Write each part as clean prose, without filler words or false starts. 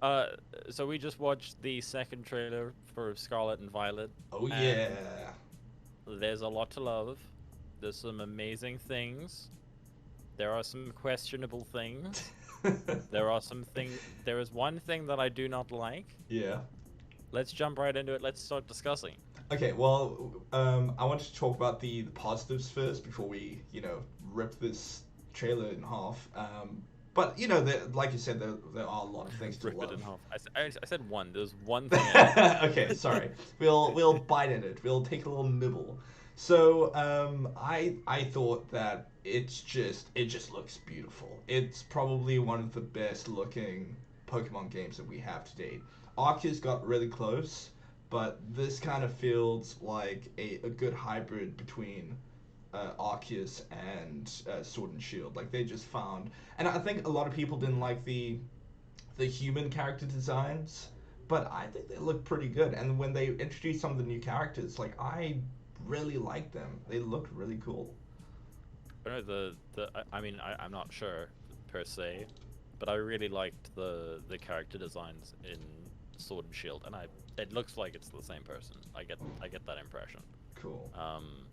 Uh, so we just watched the second trailer for Scarlet and Violet, Oh and yeah. there's a lot to love. There's some amazing things. There are some questionable things. There is one thing that I do not like. Yeah. Let's jump right into it. Let's start discussing. Okay, well, I want to talk about the positives first before we, rip this trailer in half. But like you said, there are a lot of things to Rip it in love. half. I said one. There's one thing I don't Okay, like. sorry. We'll bite at it. We'll take a little nibble. So I thought that it just looks beautiful. It's probably one of the best looking Pokemon games that we have to date. Arceus got really close, but this kind of feels like a good hybrid between Arceus and Sword and Shield. Like they just found, and I think a lot of people didn't like the human character designs, but I think they look pretty good. And when they introduced some of the new characters, like I really like them. They looked really cool. But no, I mean, I'm not sure per se, but I really liked the character designs in Sword and Shield, and it looks like it's the same person. I get that impression. Cool. Um,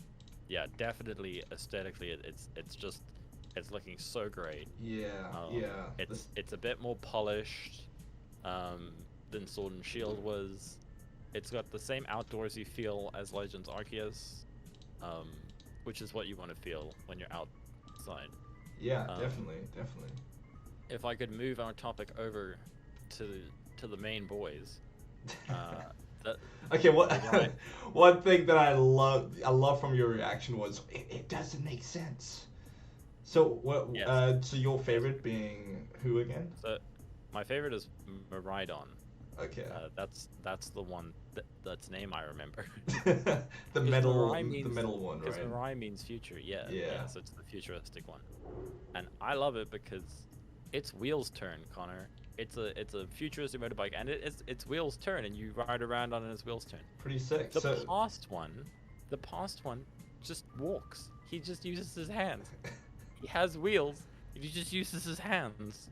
yeah, definitely aesthetically, it's just it's looking so great. Yeah, yeah. This, It's a bit more polished um, than Sword and Shield was. It's got the same outdoorsy feel as Legends Arceus, um, which is what you want to feel when you're outside. yeah, Um, definitely, definitely. if I could move our topic over to the main boys, uh, the Okay, the ride. one thing that I love from your reaction was it doesn't make sense. So what? Yes, So your yes. favorite being who again? So my favorite is Maridon. Okay. That's the one that's name I remember. the Because metal, Mirai the means metal one, because right? Mirai means future, yeah, Yeah. yeah. So it's the futuristic one, and I love it because it's wheels turn, Connor. It's a futuristic motorbike, and it's wheels turn, and you ride around on its wheels turn. Pretty sick. The So, past one, the past one, just walks. He just uses his hands. He has wheels. He just uses his hands.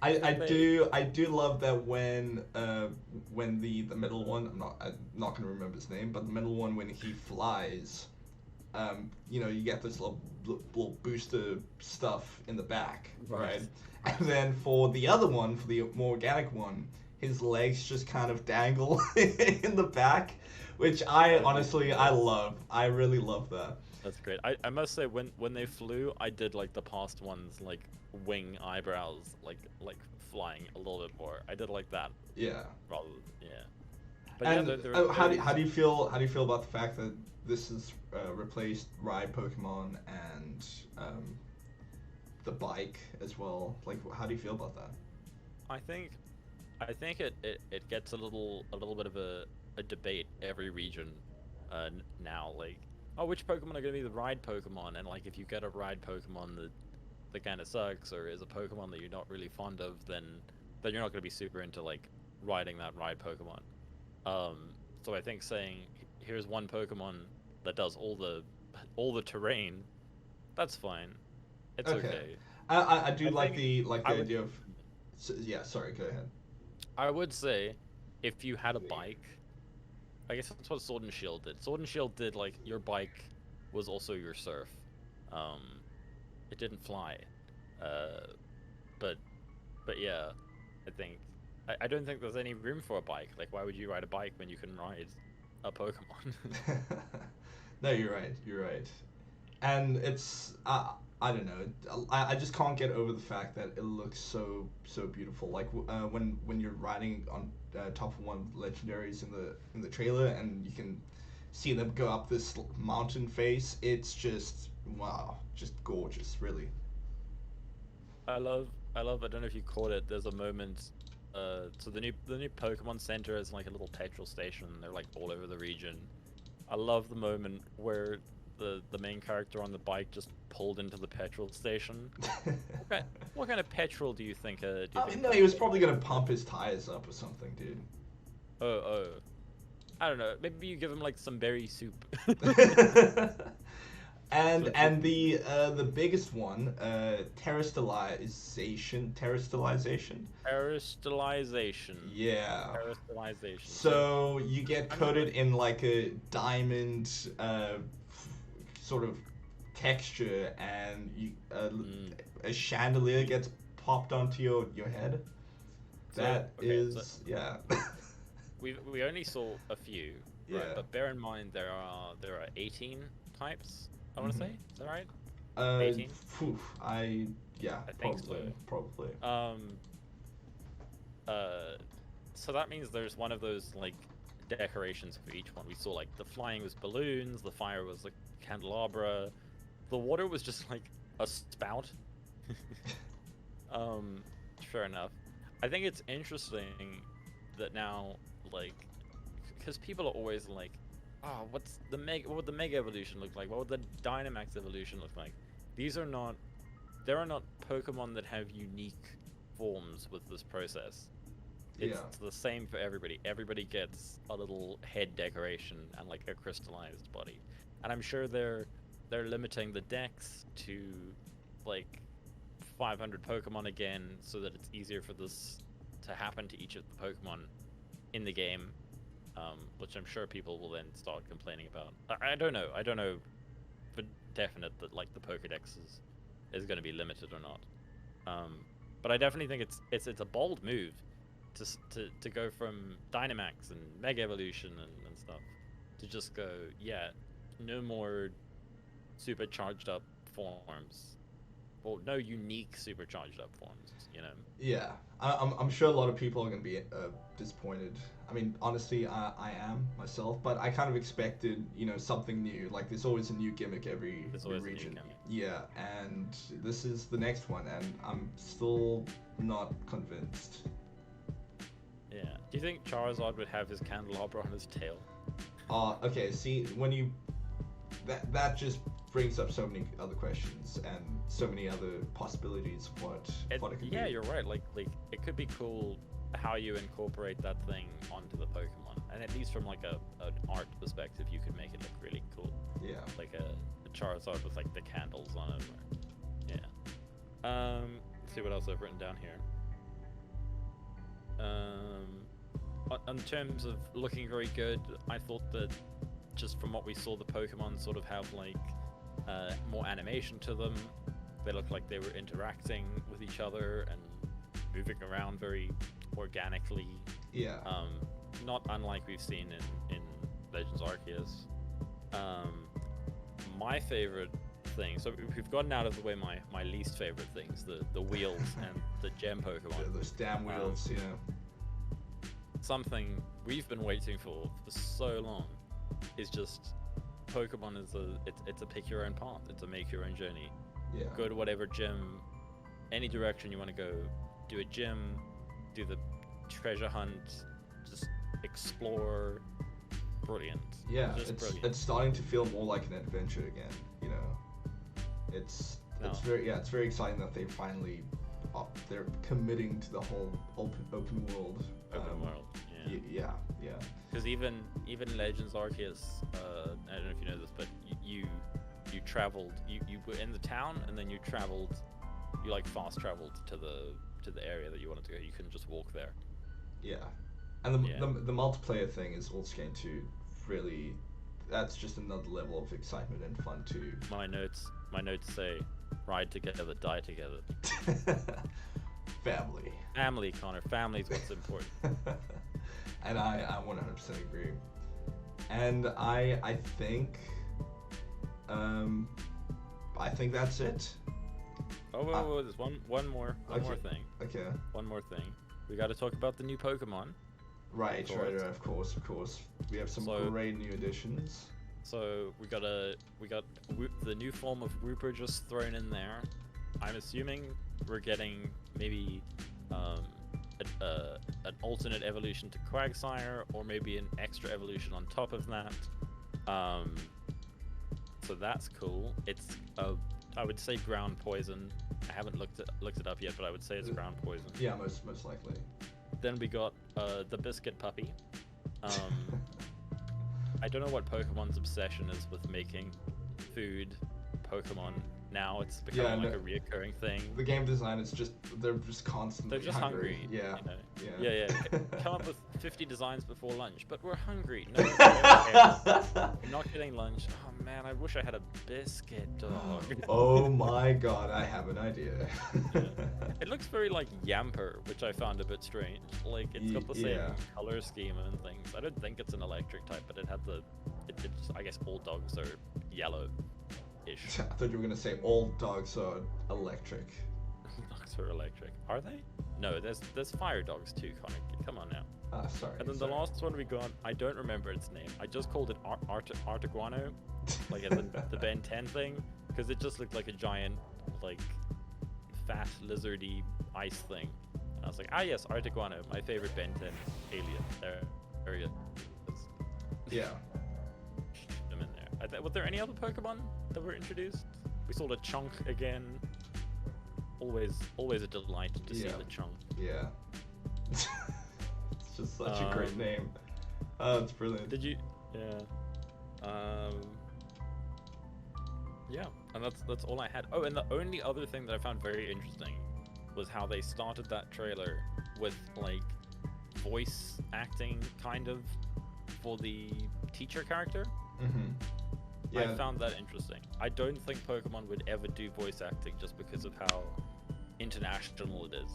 I do love that when the middle one, I'm not gonna remember his name, but the middle one when he flies, you get this little booster stuff in the back, Right. right? And then for the other one, for the more organic one, his legs just kind of dangle in the back, which I That is honestly I that's love. I really love that. That's great. I must say when they flew, I did like the past ones like wing eyebrows like flying a little bit more. I did like that Yeah. rather yeah. But yeah, And there is how do you feel about the fact that this has replaced ride Pokemon and the bike as well? Like, how do you feel about that? I think it gets a little bit of a debate every region now like oh which Pokemon are going to be the ride Pokemon and like if you get a ride Pokemon that kind of sucks or is a Pokemon that you're not really fond of then you're not going to be super into like riding that ride Pokemon. So I think saying here's one Pokemon that does all the terrain, that's fine. It's Okay, okay. I do I like think the I would idea of. Yeah, sorry, go ahead. I would say if you had a bike, I guess that's what Sword and Shield did. Sword and Shield did like your bike was also your surf. Um, it didn't fly, uh, but but yeah, I think I don't think there's any room for a bike. Like, why would you ride a bike when you can ride a Pokemon? No, you're right. You're right. And it's I don't know. I just can't get over the fact that it looks so beautiful. Like when you're riding on top of one of the legendaries in the trailer, and you can see them go up this mountain face. It's just wow, just gorgeous, really. I love. I don't know if you caught it. There's a moment. So the new Pokemon Center is like a little petrol station. They're like all over the region. I love the moment where the main character on the bike just pulled into the petrol station. What kind of petrol do you I think mean, no, he was Pokemon probably use? gonna pump his tires up or something, dude. Oh, I don't know. Maybe you give him like some berry soup. And So it's and the biggest one, terrestrialization. peristalization. Yeah. Peristalization. So So you get I'm just coated like, in like a diamond sort of texture, and mm, a chandelier gets popped onto your head. so That okay, so is, yeah. we only saw a few, right? Yeah. But bear in mind there are 18 types. I want to Hmm. say, is that right? Uh, 18? phew, yeah, I think probably, so. probably. Um, uh, so that means there's one of those like decorations for each one. We saw like the flying was balloons, the fire was like candelabra, the water was just like a spout. um, fair enough. I think it's interesting that now, like, because people are always like, oh, what's the mega? What would the mega evolution look like? What would the Dynamax evolution look like? These are not. There are not Pokemon that have unique forms with this process. Yeah, It's the same for everybody. Everybody gets a little head decoration and like a crystallized body. And I'm sure they're limiting the dex to like 500 Pokemon again so that it's easier for this to happen to each of the Pokemon in the game. Which I'm sure people will then start complaining about. I don't know. I don't know for definite that like the Pokedex is going to be limited or not. Um, but I definitely think it's a bold move to go from Dynamax and Mega Evolution and stuff to just go, yeah, no more supercharged up forms. Well, no unique supercharged up forms, you know? yeah. I'm sure a lot of people are gonna be disappointed. I mean, honestly, I am myself, but I kind of expected, something new. Like there's always a new gimmick There's every always a new region. gimmick. Yeah, and this is the next one, and I'm still not convinced. Yeah. Do you think Charizard would have his candelabra on his tail? Okay. See, when you that just brings up so many other questions and so many other possibilities of what it could Yeah, be. you're right. Like it could be cool how you incorporate that thing onto the Pokemon, and at least from like an art perspective, you could make it look really cool. Yeah. Like a Charizard with like the candles on it. Or, yeah. Let's see what else I've written down here. In terms of looking very good, I thought that just from what we saw, the Pokemon sort of have like more animation to them. They look like they were interacting with each other and moving around very organically. Yeah. Not unlike we've seen in Legends Arceus. My favorite thing, so we've gotten out of the way my least favorite things, the wheels and the gem Pokemon. Those damn wheels. Something we've been waiting for so long is just Pokemon it's a pick your own path. It's a make your own journey. Yeah. Go to whatever gym, any direction you want to go. Do a gym, do the treasure hunt, just explore. Brilliant. Yeah, Just brilliant. it's starting to feel more like an adventure again. It's it's very exciting that they finally they're committing to the whole open world. Open world. Yeah. Yeah. Because even Legends Arceus, I don't know if you know this, but you traveled. You were in the town, and then you traveled. You like fast traveled to the area that you wanted to go. You couldn't just walk there. Yeah, and the multiplayer thing is also going to really. That's just another level of excitement and fun too. My notes say, ride together, die together. Family, Connor. Family's what's important. And I 100% agree. And I think that's it. Oh, there's one more thing. Okay. One more thing. We got to talk about the new Pokemon. Right, of course. We have some great new additions. So we got the new form of Rupert just thrown in there. I'm assuming we're getting maybe an alternate evolution to Quagsire, or maybe an extra evolution on top of that. So that's cool. It's I would say ground poison. I haven't looked it up yet, but I would say it's ground poison. Yeah, most likely. Then we got the biscuit puppy. I don't know what Pokemon's obsession is with making food Pokemon now. It's Yeah, becoming like no, a reoccurring thing. the game design is just they're just constantly They're just hungry. Yeah, You know? yeah. Yeah, yeah. Come up with 50 designs before lunch, but we're hungry. No, it's okay. You're not getting lunch. Oh man, I wish I had a biscuit dog. Oh my god, I have an idea. Yeah. It looks very like Yamper, which I found a bit strange. Like it's got the same Yeah. color scheme and things. I don't think it's an electric type, but it had the. It's I guess all dogs are yellow-ish. I thought you were gonna say all dogs are electric. Dogs are electric. Are they? No, there's fire dogs too, Connor. Come on now. Sorry. And then sorry. the last one we got, I don't remember its name. I just called it Artiguano, like as in the Ben 10 thing, because it just looked like a giant, like, fat lizardy ice thing. And I was like, ah yes, Artiguano, my favorite Ben 10 alien. There he is. Yeah. Shoot him in there. Was there any other Pokemon that were introduced? We saw the Chunk again. Always a delight to see the Chunk. Yeah. It's just such a great name. Oh, it's brilliant. Did you? Yeah. Yeah, and that's all I had. Oh, and the only other thing that I found very interesting was how they started that trailer with like voice acting kind of for the teacher character. Mm-hmm. Yeah. I found that interesting. I don't think Pokemon would ever do voice acting just because of how international it is.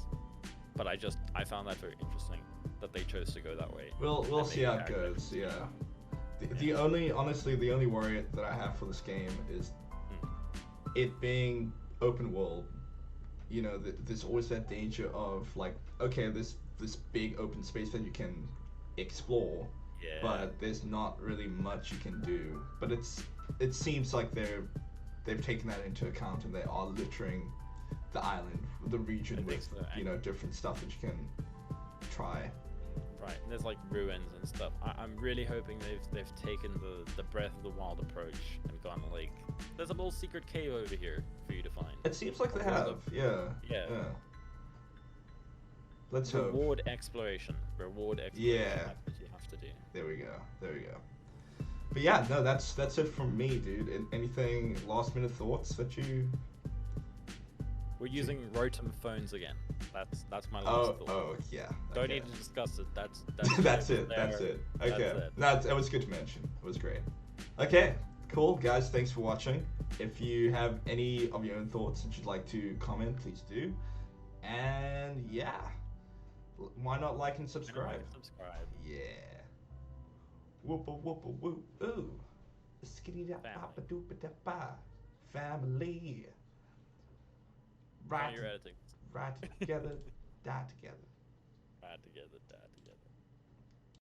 But I found that very interesting that they chose to go that way. We'll see how it goes. Yeah. The only worry that I have for this game is it being open world. You know, there's always that danger of like, okay, this big open space that you can explore, but there's not really much you can do. But it seems like they've taken that into account and they are littering the island, the region with different stuff that you can try. Right, and there's like ruins and stuff. I'm really hoping they've taken the Breath of the Wild approach and gone like, there's a little secret cave over here for you to find. It seems like they have, yeah. Let's hope. Reward exploration. Yeah. That's what you have to do. There we go. But yeah, no, that's it from me, dude. Anything last minute thoughts that you? We're using Rotom phones again. That's my last thought. Oh, yeah. Don't Okay. need to discuss it. That's That's it. Okay. That's it was good to mention. It was great. Okay, cool, guys. Thanks for watching. If you have any of your own thoughts that you'd like to comment, please do. And yeah, why not like and subscribe? Yeah. Whoop whoop whoop. Ooh. Skitty da papa doopa da pa. Family. Right. You're editing. Ride together, die together. Ride together, die together.